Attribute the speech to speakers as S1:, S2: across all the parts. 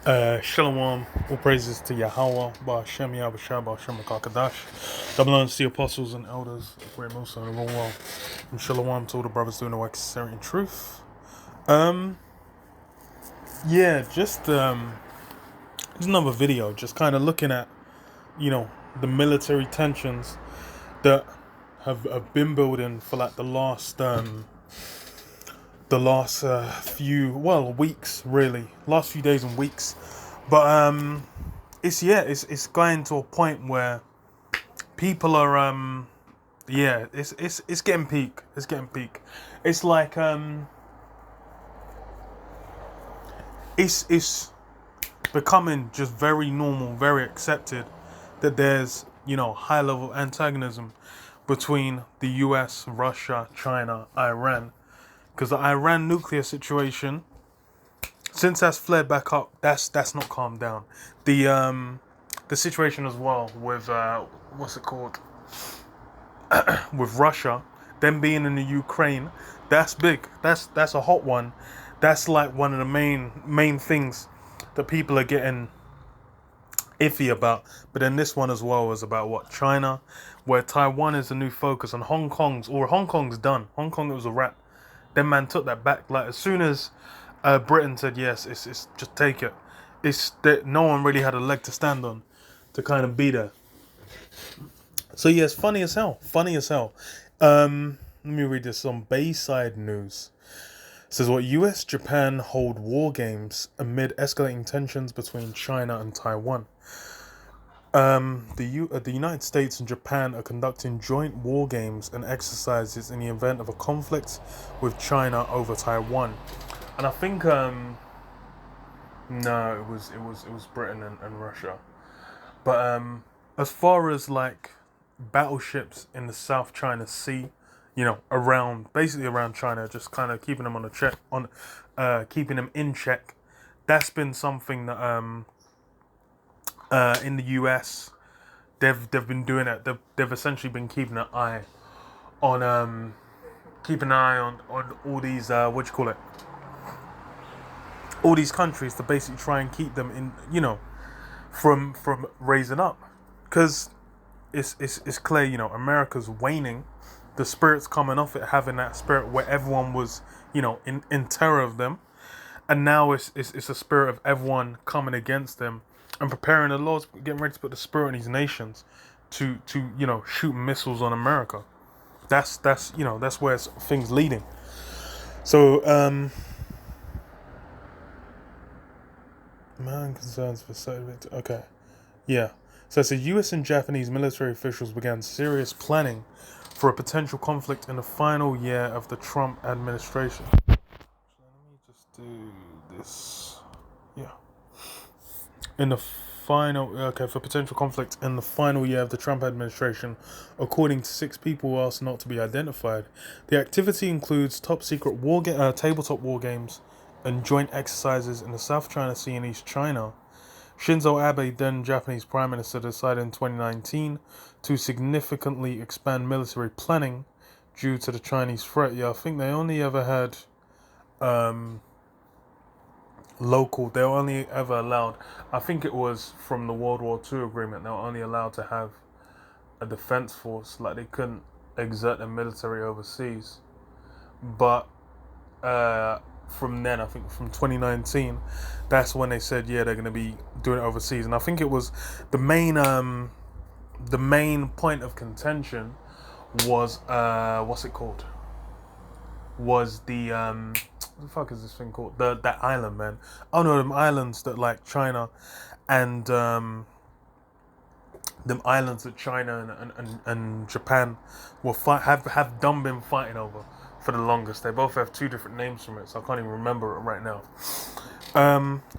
S1: Shalom, all praises to Yahweh, Ba'Shem Yahushua, Ba'Shem Kakadash. Double honors to the apostles and elders of Great Musa and the whole world. And Shalom to all the brothers doing the work sincerity and truth. Um, yeah, just another video, just kind of looking at, you know, the military tensions that have been building for like the last few weeks, really, last few days and weeks. But it's going to a point where people are it's getting peak. It's getting peak. It's like it's becoming just very normal, very accepted that there's, high level antagonism between the US, Russia, China, Iran. Because the Iran nuclear situation, since that's flared back up, that's not calmed down. The situation as well with what's it called, with Russia, them being in the Ukraine, that's big. That's a hot one. That's like one of the main things that people are getting iffy about. But then this one as well is about what, China, where Taiwan is the new focus, and Hong Kong's done. Hong Kong, it was a wrap. Then man took that back. Like as soon as Britain said yes, it's just take it. It's that no one really had a leg to stand on to kind of be there. So yeah, it's funny as hell. Funny as hell. Let me read this on Bayside News. It says what, US Japan hold war games amid escalating tensions between China and Taiwan. The United States and Japan are conducting joint war games and exercises in the event of a conflict with China over Taiwan. And I think no, it was Britain and Russia. But as far as like battleships in the South China Sea, basically around China, just kind of keeping them keeping them in check. That's been something that in the US they've been doing it. They've essentially been keeping an eye on all these all these countries to basically try and keep them in, from raising up, because it's clear, America's waning, the spirit's coming off it, having that spirit where everyone was, in terror of them, and now it's a spirit of everyone coming against them and preparing the Lord's getting ready to put the spirit in these nations to shoot missiles on America. That's where things leading. So man concerns for certain. Okay, yeah. So it's U.S. and Japanese military officials began serious planning for a potential conflict in the final year of the Trump administration. Let me just do this. Yeah. For potential conflict in the final year of the Trump administration, according to 6 people who asked not to be identified. The activity includes top secret tabletop war games and joint exercises in the South China Sea and East China. Shinzo Abe, then Japanese Prime Minister, decided in 2019 to significantly expand military planning due to the Chinese threat. Yeah, I think they only ever had local. They were only ever allowed, I think it was from the World War II agreement, they were only allowed to have a defense force. Like they couldn't exert their military overseas. But from then, I think from 2019, that's when they said, yeah, they're going to be doing it overseas. And I think it was the main point of contention was what's it called? Was the what the fuck is this thing called? That island, man. Oh no, them islands that like China and them islands that China and Japan will have done been fighting over for the longest. They both have 2 different names from it, so I can't even remember it right now.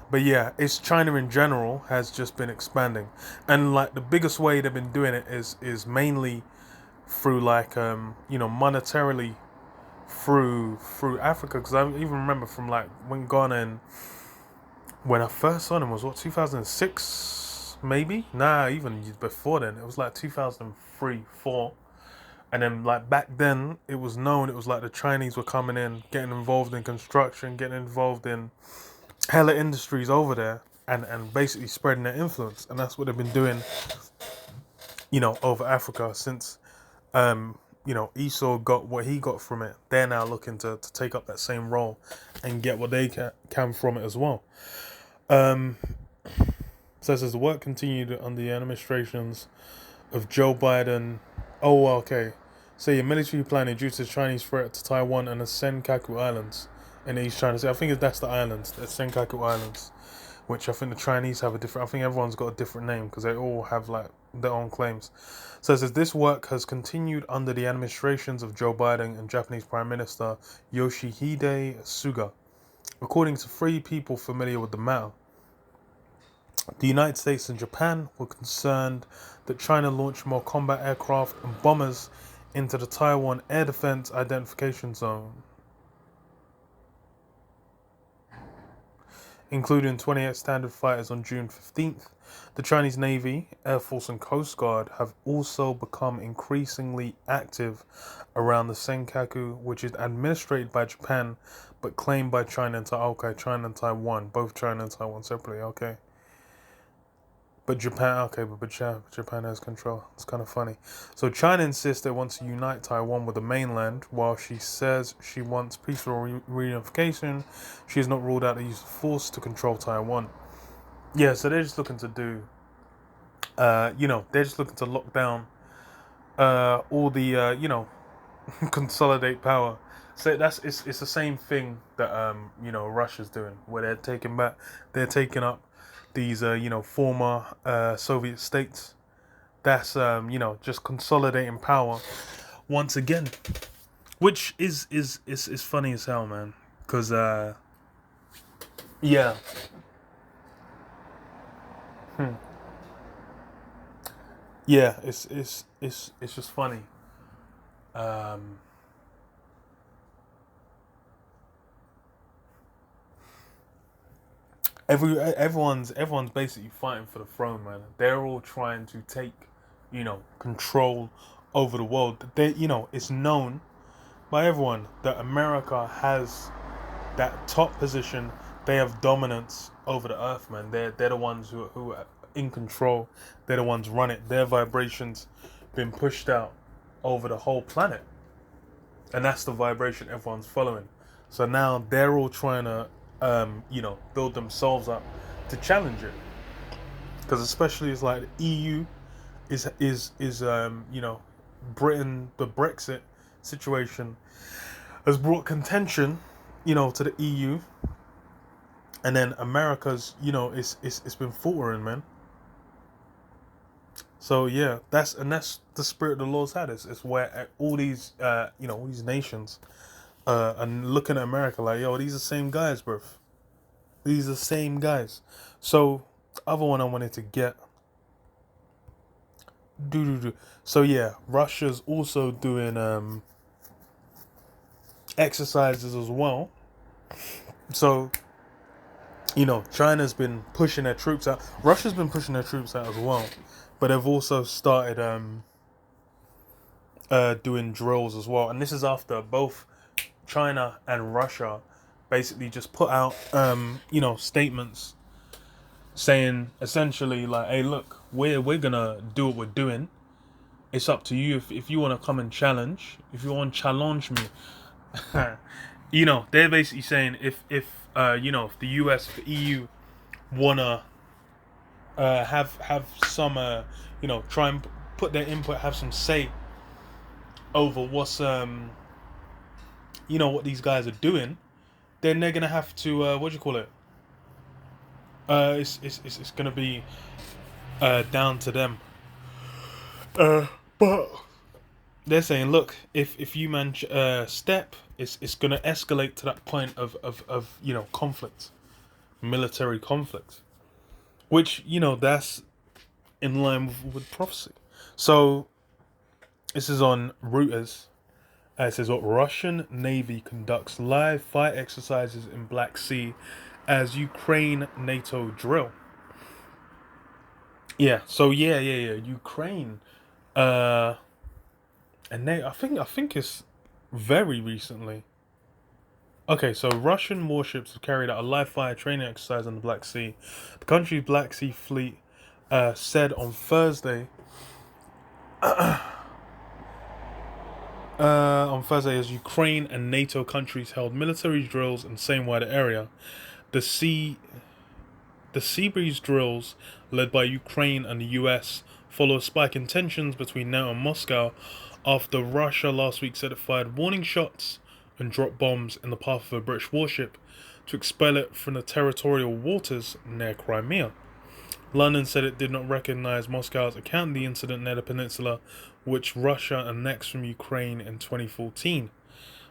S1: But yeah, it's China in general has just been expanding, and like the biggest way they've been doing it is mainly through like monetarily through Africa. Because I even remember from like when Ghana, and when I first saw them was what, 2006 maybe? Nah, even before then it was like 2003, 4. And then, like, back then, it was known, it was like the Chinese were coming in, getting involved in construction, getting involved in hella industries over there. and basically spreading their influence. And that's what they've been doing, over Africa since, Esau got what he got from it. They're now looking to take up that same role and get what they can from it as well. So it says the work continued under the administrations of Joe Biden. Oh, well, okay. So your military planning due to the Chinese threat to Taiwan and the Senkaku Islands in East China Sea. I think that's the islands, the Senkaku Islands, which I think the Chinese have a different. I think everyone's got a different name because they all have like their own claims. So it says this work has continued under the administrations of Joe Biden and Japanese Prime Minister Yoshihide Suga. According to three people familiar with the matter, the United States and Japan were concerned that China launched more combat aircraft and bombers into the Taiwan Air Defense Identification Zone, including 28 Standard fighters on June 15th. The Chinese Navy, Air Force and Coast Guard have also become increasingly active around the Senkaku, which is administered by Japan but claimed by China and Taiwan. Okay, China and Taiwan, both China and Taiwan separately, okay. But Japan has control. It's kind of funny. So China insists it wants to unite Taiwan with the mainland, while she says she wants peaceful reunification. She has not ruled out the use of force to control Taiwan. Yeah, so they're just looking to do, they're just looking to lock down all the, consolidate power. So it's the same thing that Russia's doing, where they're taking up these former Soviet states. That's just consolidating power once again, which is funny as hell, man. Because yeah, yeah, it's just funny. Um, everyone's basically fighting for the throne, man. They're all trying to take, control over the world. It's known by everyone that America has that top position. They have dominance over the earth, man. They're the ones who are in control. They're the ones run it. Their vibrations been pushed out over the whole planet, and that's the vibration everyone's following. So now they're all trying to, build themselves up to challenge it. Because especially it's like the EU is Britain, the Brexit situation has brought contention, to the EU, and then America's, it's been faltering, man. So yeah, that's the spirit the Lord's had. It's where all these all these nations and looking at America like, yo, these are the same guys, bro. These are the same guys. So the other one I wanted to get. So yeah, Russia's also doing exercises as well. So China's been pushing their troops out. Russia's been pushing their troops out as well, but they've also started doing drills as well. And this is after both China and Russia basically just put out statements saying essentially like, hey, look, we're gonna do what we're doing. It's up to you if you want to come and challenge. If you want to challenge me, they're basically saying if if the US, if the EU wanna have some try and put their input, have some say over what's what these guys are doing, then they're gonna have to what do you call it? It's gonna be down to them. But they're saying, look, if you man step, it's gonna escalate to that point of conflict, military conflict, which that's in line with prophecy. So this is on Reuters. It says what Russian Navy conducts live fire exercises in Black Sea as Ukraine NATO drill. Yeah. So yeah. Ukraine, and I think it's very recently. Okay, so Russian warships have carried out a live fire training exercise on the Black Sea. The country's Black Sea Fleet said on Thursday, as Ukraine and NATO countries held military drills in the same wider area. The sea, the sea breeze drills, led by Ukraine and the US, follow a spike in tensions between NATO and Moscow after Russia last week said it fired warning shots and dropped bombs in the path of a British warship to expel it from the territorial waters near Crimea. London said it did not recognize Moscow's account of the incident near the peninsula, which Russia annexed from Ukraine in 2014.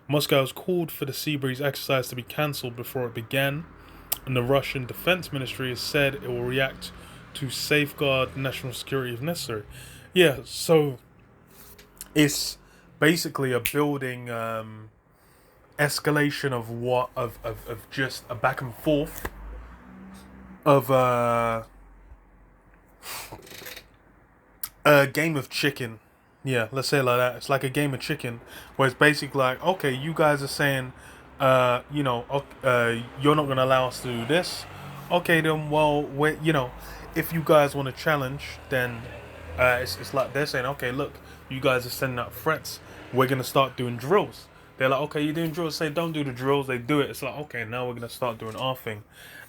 S1: Moscow has called for the Sea Breeze exercise to be cancelled before it began, and the Russian Defense Ministry has said it will react to safeguard national security if necessary. Yeah, so it's basically a building escalation of just a back and forth of a game of chicken. Yeah, let's say it like that. It's like a game of chicken, where it's basically like, okay, you guys are saying, you're not gonna allow us to do this. Okay, then, well, if you guys want to challenge, then it's like they're saying, okay, look, you guys are sending out threats. We're gonna start doing drills. They're like, okay, you're doing drills. Say, don't do the drills. They do it. It's like, okay, now we're gonna start doing our thing,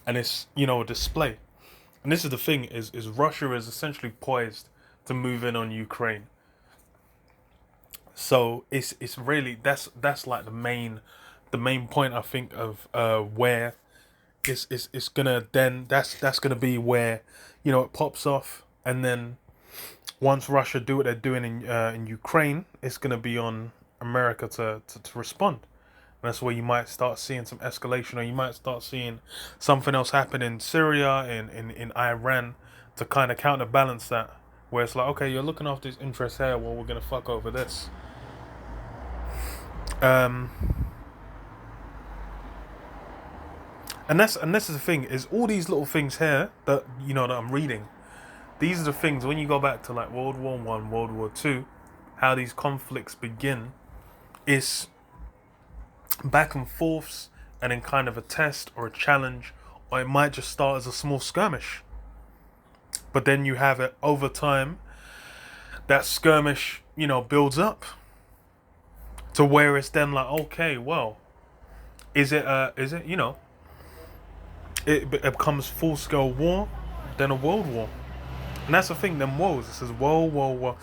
S1: and it's a display. And this is the thing: is Russia is essentially poised to move in on Ukraine. So it's really that's like the main point I think of where it's gonna then that's gonna be where it pops off, and then once Russia do what they're doing in Ukraine, it's gonna be on America to respond. And that's where you might start seeing some escalation, or you might start seeing something else happen in Syria, in Iran, to kind of counterbalance that. Where it's like, okay, you're looking after his interests here, well, we're gonna fuck over this. Um, and this is the thing, is all these little things here that that I'm reading. These are the things when you go back to like World War One, World War Two, how these conflicts begin. Is back and forths, and then kind of a test or a challenge, or it might just start as a small skirmish. But then you have it over time. That skirmish, builds up to where it's then like, okay, well, it becomes full scale war, then a world war. And that's the thing, them woes. It says whoa, whoa, whoa.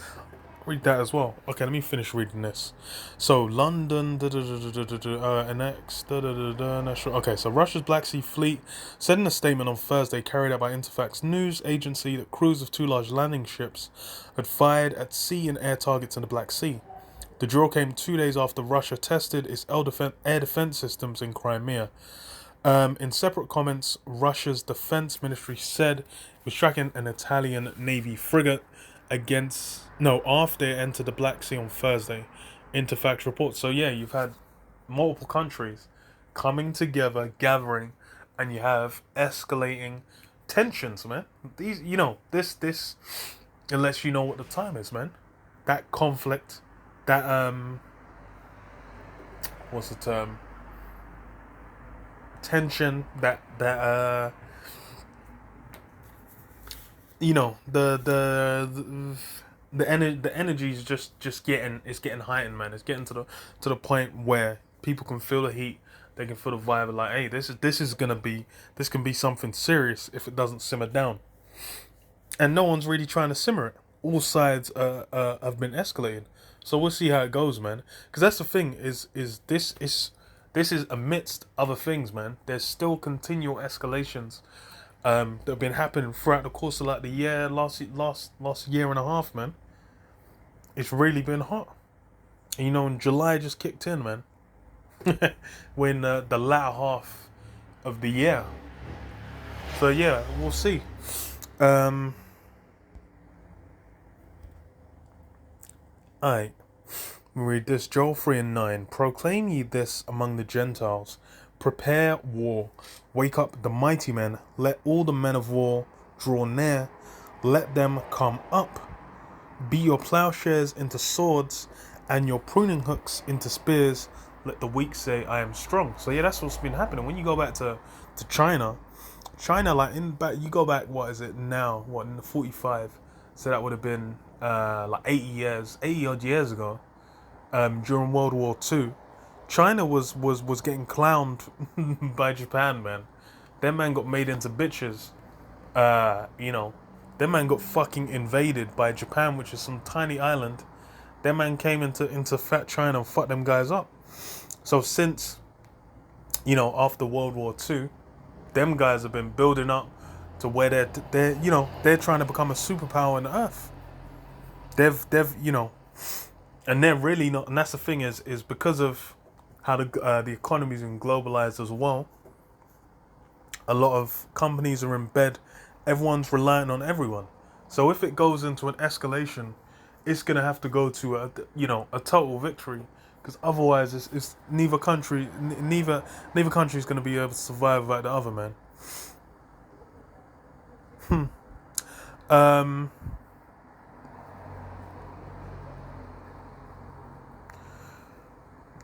S1: Read that as well. Okay, let me finish reading this. So London, annex, national. Okay, so Russia's Black Sea Fleet said in a statement on Thursday, carried out by Interfax news agency, that crews of two large landing ships had fired at sea and air targets in the Black Sea. The drill came 2 days after Russia tested its air defense systems in Crimea. In separate comments, Russia's defense ministry said it was tracking an Italian Navy frigate after it entered the Black Sea on Thursday. Interfax reports. So yeah, you've had multiple countries coming together, gathering, and you have escalating tensions, man. These, this it lets you know what the time is, man. That conflict, that what's the term? Tension, the energy is just getting heightened, man. It's getting to the point where people can feel the heat. They can feel the vibe of like, hey, this can be something serious if it doesn't simmer down. And no one's really trying to simmer it. All sides have been escalating. So we'll see how it goes, man. Because that's the thing is this is amidst other things, man. There's still continual escalations that have been happening throughout the course of like the last year and a half, man. It's really been hot. And, in July just kicked in, man. When the latter half of the year. So yeah, we'll see. Alright. We read this. Joel 3 and 9. Proclaim ye this among the Gentiles. Prepare war. Wake up the mighty men. Let all the men of war draw near. Let them come up. Beat your plowshares into swords, and your pruning hooks into spears. let the weak say I am strong. So yeah, that's what's been happening. When you go back to China, like in back, you go back, what is it now? What, in the 45? So that would have been like 80 odd years ago. During World War II, China was getting clowned by Japan, man. That man got made into bitches. You know, that man got fucking invaded by Japan, which is some tiny island. That man came into fat China and fucked them guys up. So since, after World War II, them guys have been building up to where they're trying to become a superpower on the earth. And they're really not. And that's the thing is because of how the economy's been globalized as well. A lot of companies are in bed. Everyone's relying on everyone. So if it goes into an escalation, it's gonna have to go to a total victory, because otherwise it's neither country is gonna be able to survive without the other, man. Um,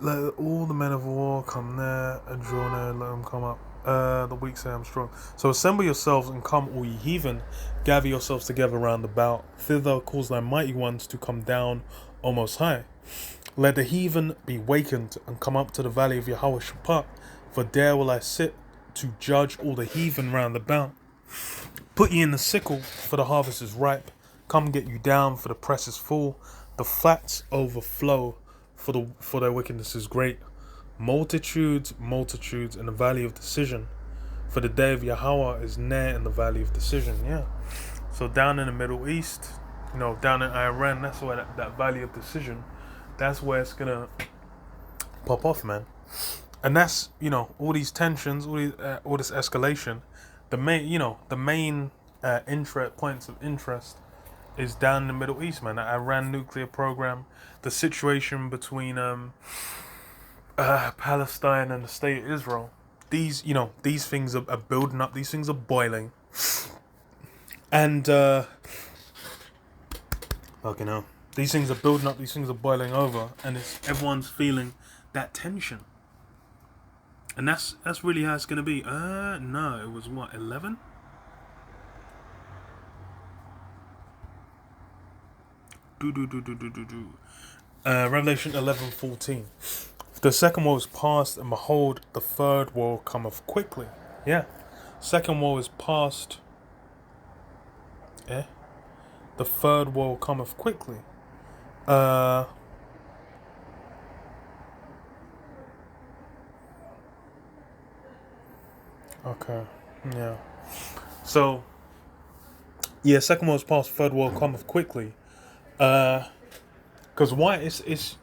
S1: Let all the men of war come there and draw near, let them come up. The weak say I'm strong. So assemble yourselves and come, all ye heathen. Gather yourselves together round about. Thither cause thy mighty ones to come down almost high. Let the heathen be wakened and come up to the valley of Yahweh Shaphat. For there will I sit to judge all the heathen round about. Put ye in the sickle, for the harvest is ripe. Come get you down, for the press is full. The flats overflow, for their wickedness is great. Multitudes in the valley of decision. For the day of Yahweh is near in the valley of decision. Yeah. So down in the Middle East, down in Iran, that's where that valley of decision, that's where it's gonna pop off, man. And that's all these tensions, all this escalation. The main points of interest is down in the Middle East, man. The Iran nuclear program, the situation between Palestine and the state of Israel. These things are building up. These things are boiling, and fucking hell, these things are building up. These things are boiling over, and everyone's feeling that tension. And that's really how it's gonna be. No, it was what, 11? Revelation 11:14. The second war is past, and behold, the third war cometh quickly. Yeah, second war is past. Yeah, the third war cometh quickly. Okay. Yeah. So, yeah, second war is past, third war cometh quickly. Because why it's this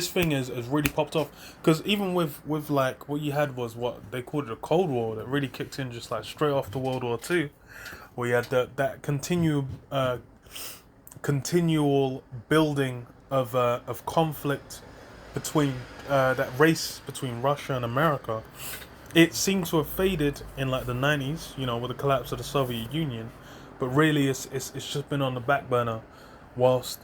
S1: thing has really popped off. Because even with like what you had was what they called it a Cold War that really kicked in just like straight after World War II, where you had that continual building of conflict between that race between Russia and America. It seemed to have faded in like the 90s, with the collapse of the Soviet Union, but really it's just been on the back burner whilst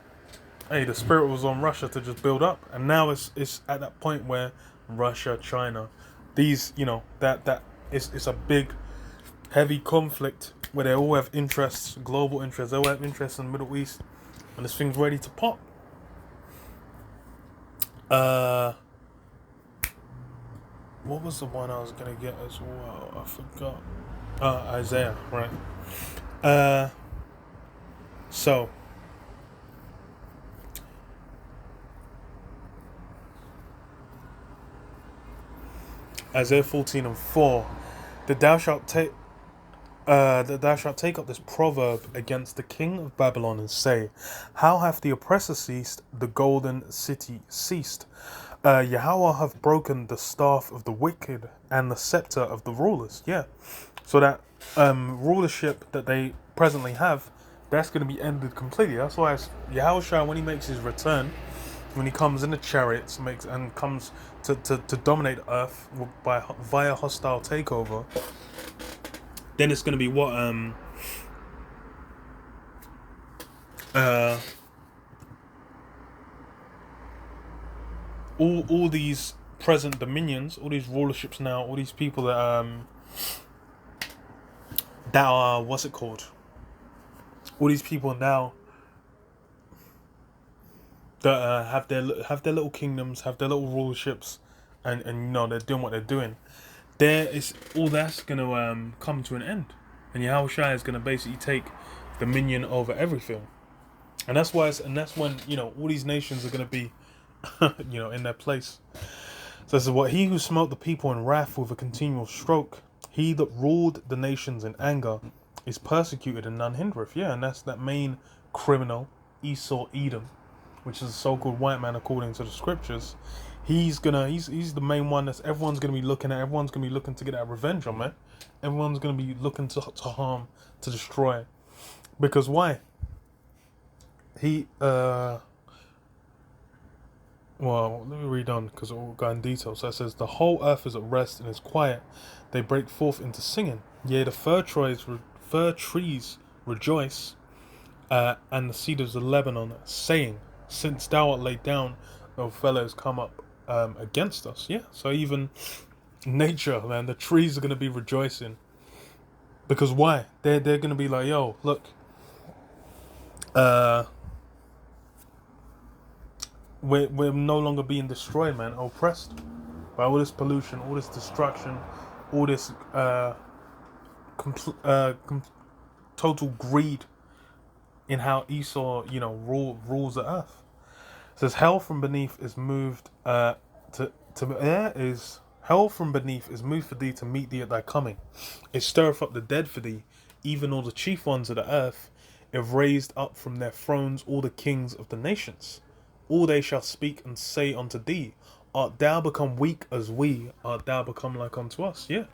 S1: the spirit was on Russia to just build up, and now it's at that point where Russia, China, these that it's a big, heavy conflict where they all have interests, global interests. They all have interests in the Middle East, and this thing's ready to pop. What was the one I was gonna get as well? I forgot. Isaiah, right? So. Isaiah 14:4, that thou shalt take up this proverb against the king of Babylon and say, how hath the oppressor ceased, the golden city ceased? Yahweh hath broken the staff of the wicked and the scepter of the rulers. Yeah, so that rulership that they presently have, that's going to be ended completely. That's why Yahweh, when he makes his return, when he comes in the chariots, comes to dominate Earth via hostile takeover, then it's going to be what all these present dominions, all these rulerships now, all these people that are, what's it called? All these people now that have their little kingdoms, have their little rulerships, and you know they're doing what they're doing. There is all that's gonna come to an end, and Yahushua is gonna basically take dominion over everything, and that's why and that's when all these nations are gonna be in their place. So this is what he who smote the people in wrath with a continual stroke, he that ruled the nations in anger, is persecuted and none hindereth. Yeah, and that's that main criminal, Esau Edom, which is a so-called white man according to the scriptures. He's the main one that everyone's gonna be looking at. Everyone's gonna be looking to get that revenge on, man. Everyone's gonna be looking to harm, to destroy. Because why? He well, let me read on because it all got in detail. So it says, the whole earth is at rest and is quiet. They break forth into singing. Yea, the fir trees rejoice, and the cedars of Lebanon, saying, since thou art laid down, no fellows come up against us. Yeah, so even nature, man, the trees are going to be rejoicing. Because why? They're going to be like, yo, look, we're no longer being destroyed, man, oppressed by all this pollution, all this destruction, all this total greed in how Esau, rules the earth. It says, hell from beneath is moved hell from beneath is moved for thee to meet thee at thy coming. It stirreth up the dead for thee, even all the chief ones of the earth. It raised up from their thrones all the kings of the nations. All they shall speak and say unto thee, art thou become weak as we? Art thou become like unto us? Yeah,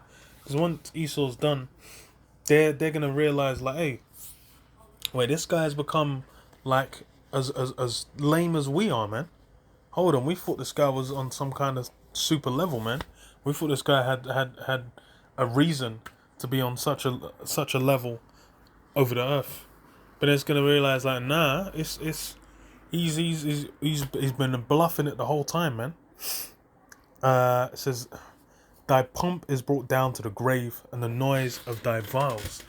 S1: because once Esau's done, they're gonna realize, like, hey, wait, this guy's become like as lame as we are, man. Hold on, we thought this guy was on some kind of super level, man. We thought this guy had a reason to be on such a level over the earth. But it's gonna realize, like, nah, he's been bluffing it the whole time, man. It says, thy pomp is brought down to the grave, and the noise of thy vials.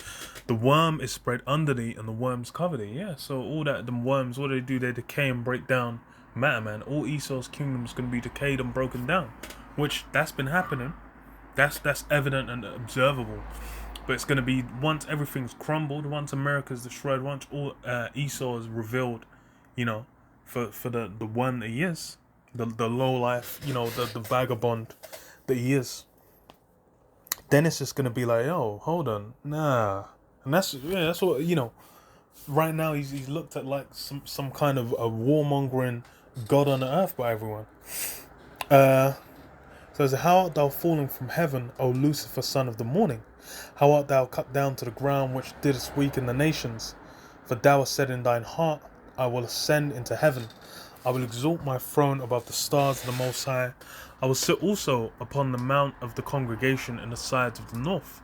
S1: The worm is spread under thee, and the worms cover thee. Yeah, so all that, the worms, what do? They decay and break down matter, man. All Esau's kingdom is going to be decayed and broken down, which that's been happening. That's evident and observable. But it's going to be, once everything's crumbled, once America's destroyed, once all Esau is revealed, for the one that he is, the low life, the vagabond that he is. Then it's just going to be like, oh, hold on, nah. And that's what, right now he's looked at like some kind of a warmongering god on the earth by everyone. Says, how art thou fallen from heaven, O Lucifer, son of the morning? How art thou cut down to the ground, which didst weaken the nations? For thou hast said in thine heart, I will ascend into heaven. I will exalt my throne above the stars of the Most High. I will sit also upon the mount of the congregation in the sides of the north.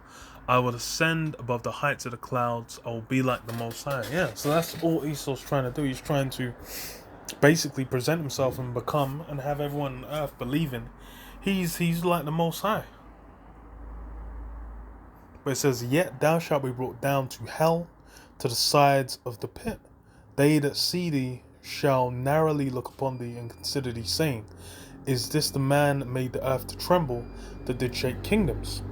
S1: I will ascend above the heights of the clouds. I will be like the Most High. Yeah, so that's all Esau's trying to do. He's trying to basically present himself and become and have everyone on earth believing he's like the Most High. But it says, yet thou shalt be brought down to hell, to the sides of the pit. They that see thee shall narrowly look upon thee and consider thee, saying, is this the man that made the earth to tremble, that did shake kingdoms,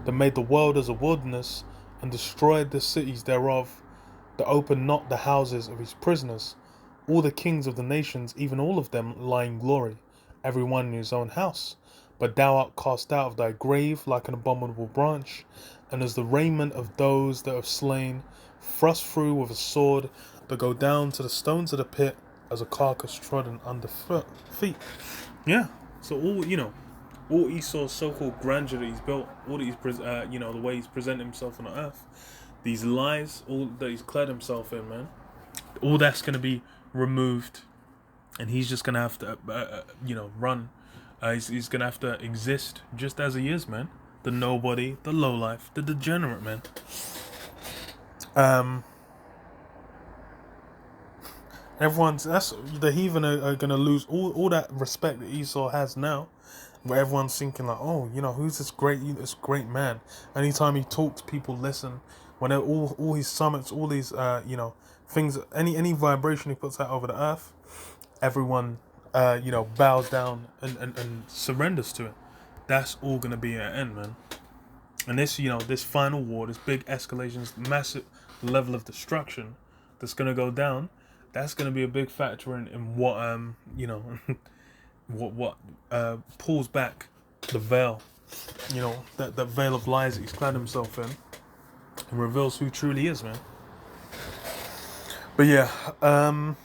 S1: that made the world as a wilderness, and destroyed the cities thereof, that opened not the houses of his prisoners? All the kings of the nations, even all of them, lie in glory, every one in his own house. But thou art cast out of thy grave like an abominable branch, and as the raiment of those that have slain, thrust through with a sword, that go down to the stones of the pit, as a carcass trodden under feet. Yeah, so all Esau's so-called grandeur that he's built, all that he's, the way he's presented himself on the earth, these lies, all that he's clad himself in, man, all that's going to be removed, and he's just going to have to, run. He's going to have to exist just as he is, man. The nobody, the lowlife, the degenerate, man. That's the heathen are gonna lose all that respect that Esau has now, where everyone's thinking like, oh, who's this great man? Anytime he talks, people listen. When all his summits, all these things, any vibration he puts out over the earth, everyone bows down and surrenders to it. That's all gonna be an end, man. And this final war, this big escalation, this massive level of destruction that's gonna go down, that's gonna be a big factor in what what pulls back the veil, that veil of lies that he's clad himself in, and reveals who truly is, man. But yeah, I'll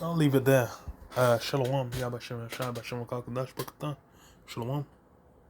S1: leave it there. Shalom. Shalom.